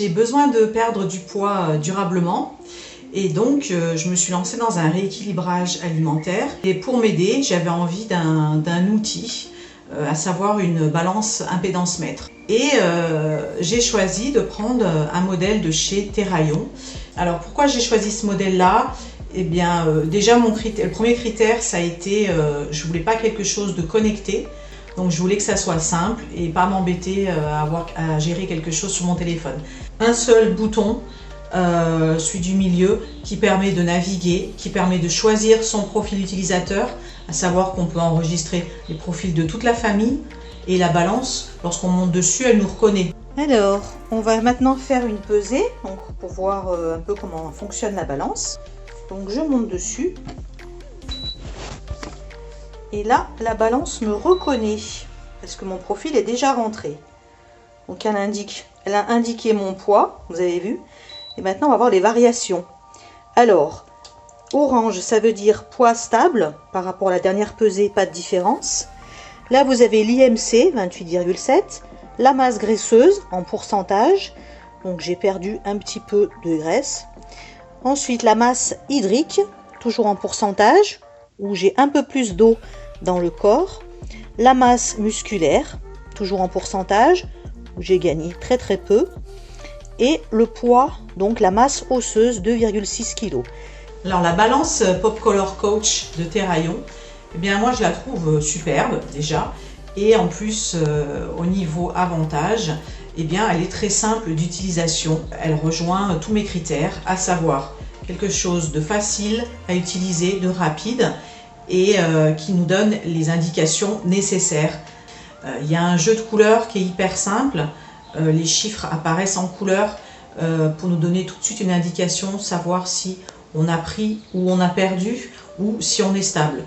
J'ai besoin de perdre du poids durablement et donc je me suis lancée dans un rééquilibrage alimentaire. Et pour m'aider, j'avais envie d'un outil, à savoir une balance impédance mètre. Et j'ai choisi de prendre un modèle de chez Terraillon. Alors pourquoi j'ai choisi ce modèle-là? Eh bien déjà le premier critère ça a été, je voulais pas quelque chose de connecté. Donc je voulais que ça soit simple et pas m'embêter à gérer quelque chose sur mon téléphone. Un seul bouton, celui du milieu, qui permet de naviguer, qui permet de choisir son profil utilisateur, à savoir qu'on peut enregistrer les profils de toute la famille et la balance, lorsqu'on monte dessus, elle nous reconnaît. Alors, on va maintenant faire une pesée donc, pour voir un peu comment fonctionne la balance. Donc je monte dessus. Et là, la balance me reconnaît parce que mon profil est déjà rentré. Donc elle a indiqué mon poids, vous avez vu. Et maintenant, on va voir les variations. Alors, orange, ça veut dire poids stable par rapport à la dernière pesée, pas de différence. Là, vous avez l'IMC, 28,7. La masse graisseuse en pourcentage. Donc j'ai perdu un petit peu de graisse. Ensuite, la masse hydrique, toujours en pourcentage, où j'ai un peu plus d'eau dans le corps. La masse musculaire, toujours en pourcentage, où j'ai gagné très très peu. Et le poids, donc la masse osseuse, 2,6 kg. Alors la balance Pop Color Coach de Terraillon, eh bien moi je la trouve superbe déjà. Et en plus, au niveau avantage, eh bien elle est très simple d'utilisation. Elle rejoint tous mes critères, à savoir quelque chose de facile à utiliser, de rapide et qui nous donne les indications nécessaires. Il y a un jeu de couleurs qui est hyper simple. Les chiffres apparaissent en couleur pour nous donner tout de suite une indication, savoir si on a pris ou on a perdu ou si on est stable.